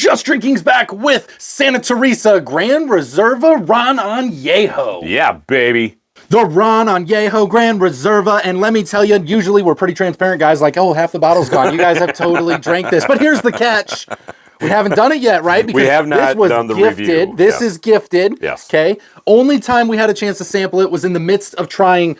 Just Drinking's back with Santa Teresa Gran Reserva Ron Anejo. Yeah, baby. The Ron Anejo Gran Reserva, and let me tell you, usually we're pretty transparent guys, like, oh, half the bottle's gone. You guys have totally drank this. But here's the catch. We haven't done it yet, right? Because we have not done the review. This is gifted. Yes. Okay. Only time we had a chance to sample it was in the midst of trying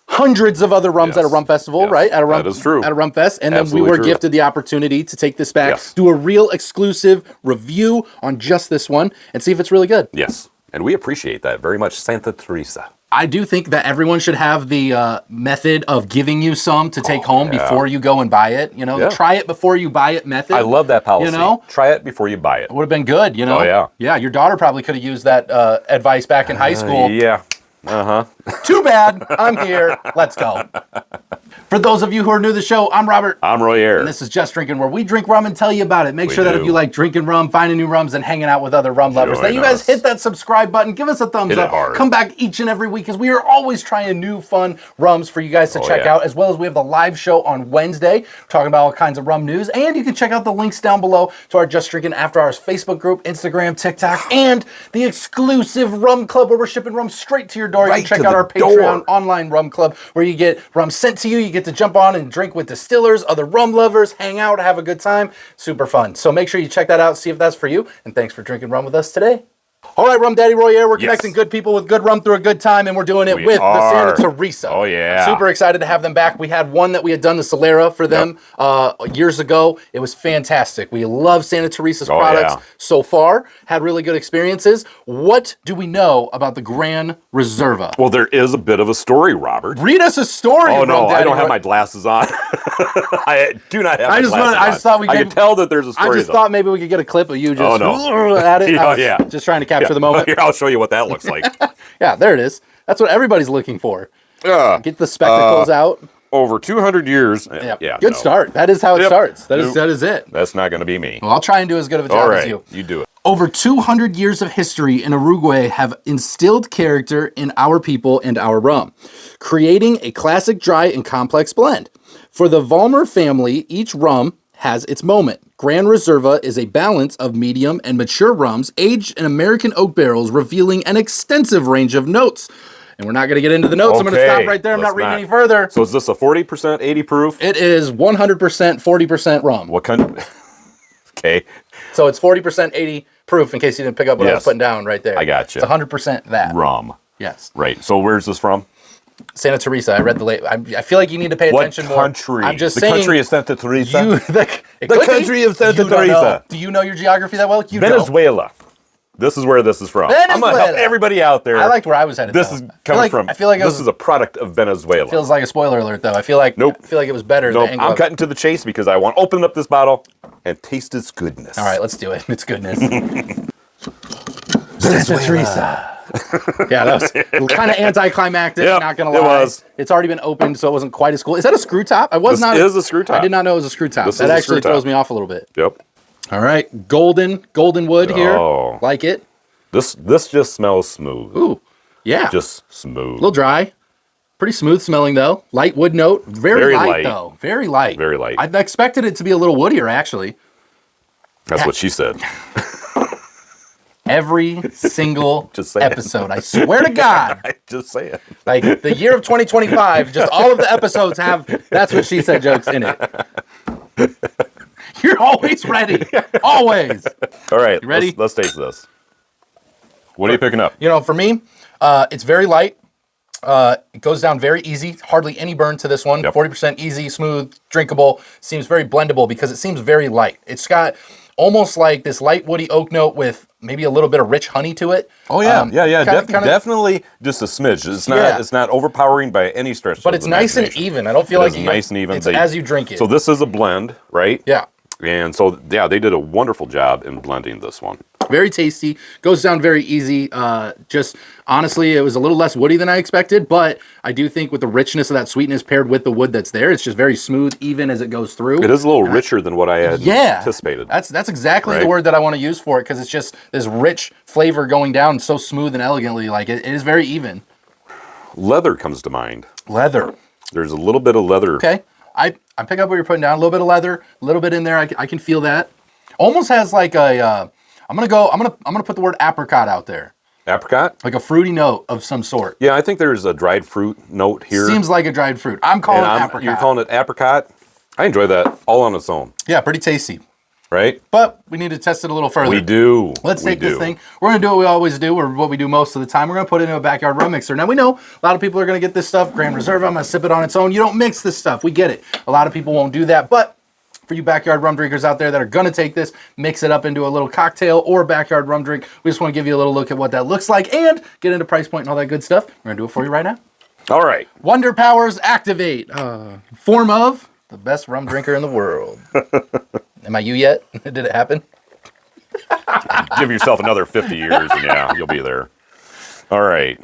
hundreds of other rums at a rum festival, right? At a rum, that is true. At a rum fest. And Absolutely then we were true. gifted the opportunity to take this back, do a real exclusive review on just this one, and see if it's really good. Yes. And we appreciate that very much, Santa Teresa. I do think that everyone should have the method of giving you some to take home before you go and buy it. You know, the try it before you buy it method. I love that policy. You know? Try it before you buy it. It would have been good, you know? Oh, yeah. Yeah, your daughter probably could have used that advice back in high school. Yeah. Uh-huh. Too bad. I'm here. Let's go. For those of you who are new to the show, I'm Robert. I'm Roy Ayre. And this is Just Drinking, where we drink rum and tell you about it. Make sure that if do. you like drinking rum, finding new rums, and hanging out with other rum lovers, that you guys hit that subscribe button, give us a thumbs Hit it up. hard. Come back each and every week, because we are always trying new, fun rums for you guys to check out, as well as we have the live show on Wednesday, talking about all kinds of rum news. And you can check out the links down below to our Just Drinking After Hours Facebook group, Instagram, TikTok, and the exclusive rum club, where we're shipping rum straight to your door. Right You can check to out the our Patreon online rum club, where you get rum sent to you. You get to jump on and drink with distillers, other rum lovers, hang out, have a good time. Super fun. So make sure you check that out, see if that's for you. And thanks for drinking rum with us today. All right, Rum Daddy Roy Ayre, we're connecting good people with good rum through a good time, and we're doing it with the Santa Teresa. Oh, yeah. I'm super excited to have them back. We had one that we had done the Solera for them years ago. It was fantastic. We love Santa Teresa's products so far. Had really good experiences. What do we know about the Gran Reserva? Well, there is a bit of a story, Robert. Read us a story. Oh, no, Rum Daddy I don't have Roy. my glasses on. I do not have my glasses on. I just thought we I could tell that there's a story, I just thought maybe we could get a clip of you just at it. Yeah. Just trying to capture the moment. Here, I'll show you what that looks like. Yeah, there it is. That's what everybody's looking for. Get the spectacles out. Over 200 years. Good start. That is how it starts. That is it. That's not going to be me. Well, I'll try and do as good of a job as you. You do it. Over 200 years of history in Uruguay have instilled character in our people and our rum, creating a classic dry and complex blend. For the Valmer family, each rum has its moment. Gran Reserva is a balance of medium and mature rums aged in American oak barrels, revealing an extensive range of notes. And we're not going to get into the notes. I'm going to stop right there. I'm not reading any further. So is this a 40%, 80 proof? It is 100%, 40% rum. What kind? Okay. So it's 40%, 80 proof, in case you didn't pick up what I was putting down right there. I got you. It's 100% that. Rum. Yes. Right. So where's this from? Santa Teresa. I read the label. I feel like you need to pay attention more. What country? I'm just the saying. country of Santa Teresa? The country of Santa Teresa. Do you know your geography that well? You Venezuela. This is where this is from. Venezuela. I'm going to help everybody out there. I liked where I was headed. This is coming from. I feel like this is a product of Venezuela. Feels like a spoiler alert, though. I feel like Nope. I feel like it was better. Nope. I'm cutting to the chase because I want to open up this bottle and taste its goodness. All right, let's do it. It's goodness. Santa Teresa. Yeah, that was kind of anticlimactic. Not gonna lie. It was. It's already been opened, so it wasn't quite as cool. Is that a screw top? This is a screw top. I did not know it was a screw top. That actually throws me off a little bit. Yep. All right, golden wood here. Oh. Like it. This just smells smooth. Ooh, yeah. Just smooth. A little dry. Pretty smooth smelling though. Light wood note. Very light though. Very light. Very light. I expected it to be a little woodier actually. That's what she said. Every single episode. I swear to God. Just say it. Like the year of 2025, just all of the episodes have "That's What She Said" jokes in it. You're always ready. Always. All right. You ready? Let's taste this. What are you picking up? You know, for me, it's very light. It goes down very easy. Hardly any burn to this one. 40% easy, smooth, drinkable. Seems very blendable because it seems very light. It's got almost like this light woody oak note with maybe a little bit of rich honey to it. Oh yeah, definitely just a smidge. It's not overpowering by any stretch. But it's nice and even. I don't feel like it's nice and even. It's as you drink it. So this is a blend, right? Yeah. And so they did a wonderful job in blending this one. Very tasty. Goes down very easy. Just honestly, it was a little less woody than I expected, but I do think with the richness of that sweetness paired with the wood that's there, it's just very smooth, even as it goes through. It is a little richer than what I had anticipated. That's exactly the word that I want to use for it, because it's just this rich flavor going down so smooth and elegantly. Like it is very even. Leather comes to mind. Leather. There's a little bit of leather. Okay. I pick up what you're putting down. A little bit of leather, a little bit in there. I can feel that. Almost has like a. I'm gonna put the word apricot out there. Apricot? Like a fruity note of some sort. Yeah, I think there's a dried fruit note here. Seems like a dried fruit. I'm calling it apricot. You're calling it apricot? I enjoy that all on its own. Yeah, pretty tasty. Right? But we need to test it a little further. We do. Let's take this thing. We're going to do what we always do, or what we do most of the time. We're going to put it in a backyard rum mixer. Now, we know a lot of people are going to get this stuff, Gran Reserva. I'm going to sip it on its own. You don't mix this stuff. We get it. A lot of people won't do that. But for you backyard rum drinkers out there that are going to take this, mix it up into a little cocktail or backyard rum drink, we just want to give you a little look at what that looks like and get into price point and all that good stuff. We're going to do it for you right now. All right. Wonder Powers Activate. Form of the best rum drinker in the world. Am I you yet? Did it happen? Give yourself another 50 years and yeah, you'll be there. All right.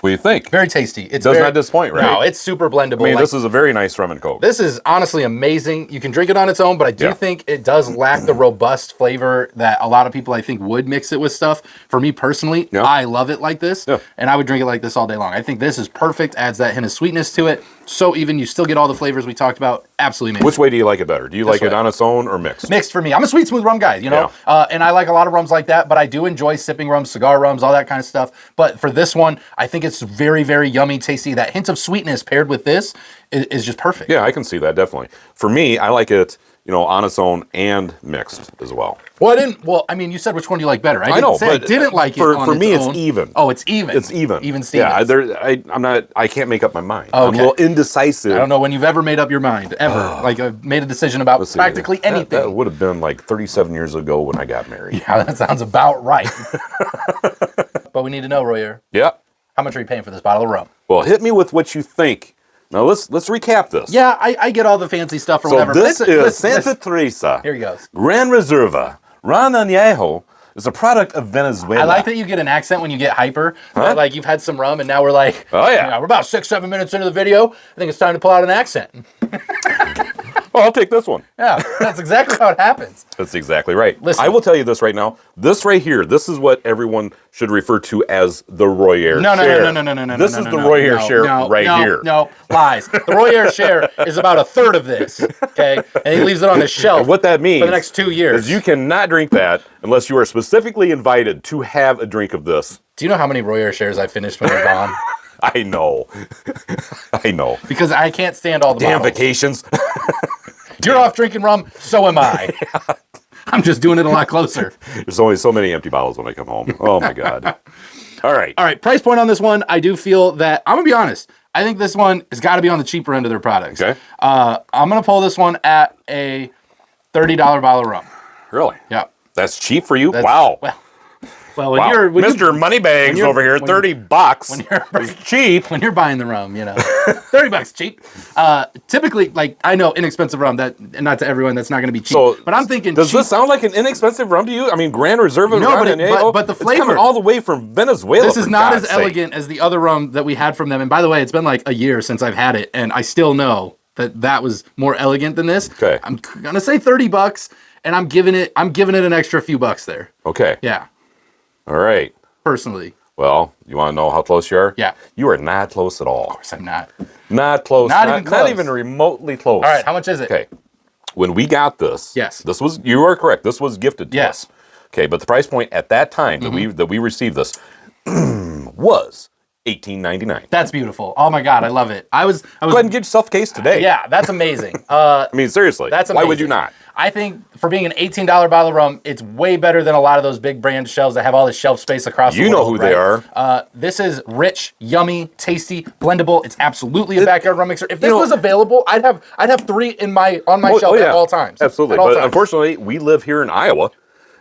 What do you think? Very tasty. It does not disappoint, right? No, it's super blendable. I mean, this is a very nice rum and coke. This is honestly amazing. You can drink it on its own, but I do think it does lack the robust flavor that a lot of people, I think, would mix it with stuff. For me personally, I love it like this, and I would drink it like this all day long. I think this is perfect, adds that hint of sweetness to it. So even you still get all the flavors we talked about. Absolutely amazing. Which way do you like it better? Do you like it on its own or mixed? Mixed for me. I'm a sweet, smooth rum guy, you know? And I like a lot of rums like that, but I do enjoy sipping rums, cigar rums, all that kind of stuff. But for this one, I think it's very, very yummy, tasty. That hint of sweetness paired with this is just perfect. Yeah, I can see that, definitely. For me, I like it, you know, on its own and mixed as well. Well, I mean, you said which one do you like better. I didn't say I didn't like it on its own. For me, it's even. Oh, it's even. It's even. Even Stevens. Yeah, I can't make up my mind. Okay. I'm a little indecisive. I don't know when you've ever made up your mind, ever. Like, made a decision about practically anything. That would have been like 37 years ago when I got married. Yeah, that sounds about right. But we need to know, Royer. Yeah. How much are you paying for this bottle of rum? Well, hit me with what you think. Now, let's recap this. Yeah, I get all the fancy stuff or whatever. So this is Santa Teresa. Here he goes. Gran Reserva. Anejo is a product of Venezuela. I like that you get an accent when you get hyper. Huh? Like you've had some rum and now we're like, oh yeah, we're about 6-7 minutes into the video. I think it's time to pull out an accent. Well, I'll take this one. Yeah, that's exactly how it happens. That's exactly right. Listen. I will tell you this right now. This right here, this is what everyone should refer to as the Royer share. No. This is the Royer share right here. No, lies. The Royer share is about a third of this, okay? And he leaves it on his shelf. And what that means for the next 2 years is you cannot drink that unless you are specifically invited to have a drink of this. Do you know how many Royer shares I finished when you're gone? I know. I know. Because I can't stand all the damn bottles. Vacations. You're off drinking rum, so am I. I'm just doing it a lot closer. There's only so many empty bottles when I come home. Oh my God. All right. Price point on this one, I do feel that, I'm going to be honest, I think this one has got to be on the cheaper end of their products. Okay. I'm going to pull this one at a $30 bottle of rum. Really? Yeah. That's cheap for you? Wow. Well, when you're Mr. Moneybags over here, $30 is cheap. When you're buying the rum, you know, $30 cheap. Typically, like I know inexpensive rum. That not to everyone, that's not going to be cheap. So, but I'm thinking, does this sound like an inexpensive rum to you? I mean, Gran Reserva. No, but the flavor, it's coming all the way from Venezuela. This is not as elegant as the other rum that we had from them. And by the way, it's been like a year since I've had it, and I still know that was more elegant than this. Okay, I'm gonna say $30, and I'm giving it an extra few bucks there. Okay. Yeah. All right. Personally. Well, you want to know how close you are? Yeah. You are not close at all. Of course I'm not. Not close. Not even remotely close. All right. How much is it? Okay. When we got this. Yes. You are correct. This was gifted to us. Okay, but the price point at that time that we received this was $18.99. That's beautiful. Oh my God, I love it. I was go ahead and get yourself a case today. Yeah, that's amazing. I mean, seriously. That's amazing. Why would you not? I think for being an $18 bottle of rum, it's way better than a lot of those big brand shelves that have all the shelf space across the world. You know who they are. This is rich, yummy, tasty, blendable. It's absolutely a backyard rum mixer. If this was available, I'd have 3 on my shelf at all times. Absolutely. But unfortunately, we live here in Iowa.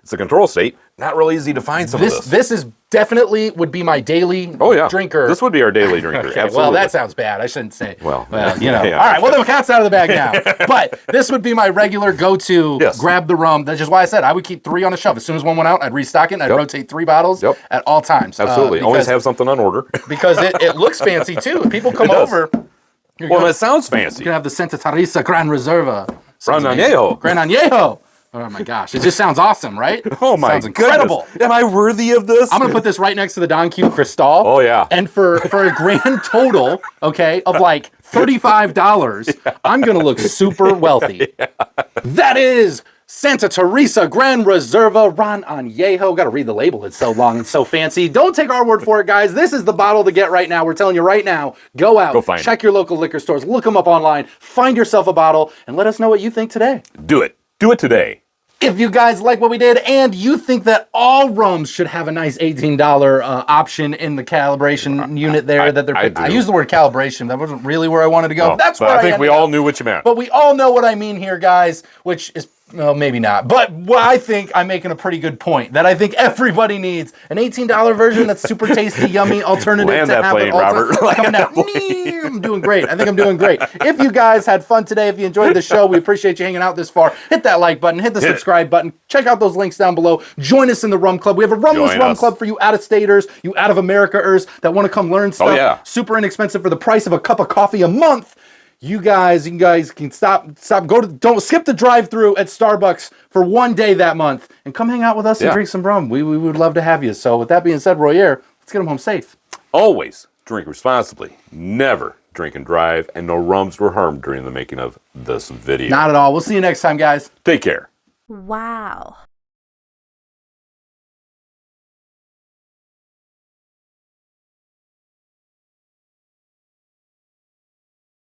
It's a control state. Not really easy to find some of this. This is definitely would be my daily drinker. This would be our daily drinker. Okay, absolutely. well, that sounds bad. I shouldn't say. Well, you know. All right, well, the cat's out of the bag now. But this would be my regular go-to. Grab the rum. That's just why I said I would keep 3 on the shelf. As soon as one went out, I'd restock it and I'd rotate 3 bottles at all times. Absolutely. Always have something on order. Because it looks fancy too. People come over. Well, it sounds fancy. You can have the Santa Teresa Gran Reserva. Gran Anejo. Gran Anejo. Oh my gosh, it just sounds awesome, right? Oh my sounds incredible. goodness. Am I worthy of this? I'm gonna put this right next to the Don Q Cristal. Oh yeah. And for a grand total, okay, of like $35, I'm gonna look super wealthy. That is Santa Teresa Gran Reserva Ron Anejo. Gotta read the label, it's so long and so fancy. Don't take our word for it, guys. This is the bottle to get right now. We're telling you right now, go out, check your local liquor stores, look them up online, find yourself a bottle, and let us know what you think today. Do it. Do it today. If you guys like what we did and you think that all rums should have a nice $18 option in the calibration unit there, I used the word calibration. That wasn't really where I wanted to go. No, That's where I think we all knew what you meant. But we all know what I mean here, guys, which is, well, maybe not. But I think I'm making a pretty good point that I think everybody needs an $18 version that's super tasty, yummy alternative Land to that have plane, it all Robert. coming out. I'm doing great. I think I'm doing great. If you guys had fun today, if you enjoyed the show, we appreciate you hanging out this far. Hit that like button, hit the subscribe button. Check out those links down below. Join us in the Rum Club. We have a Rumless Rum Club for you out-of-staters, you out-of-America-ers that want to come learn stuff. Oh, yeah. Super inexpensive for the price of a cup of coffee a month. You guys can don't skip the drive-through at Starbucks for one day that month and come hang out with us and drink some rum. We would love to have you. So with that being said, Royer, let's get them home safe. Always drink responsibly. Never drink and drive, and no rums were harmed during the making of this video. Not at all. We'll see you next time, guys. Take care. Wow.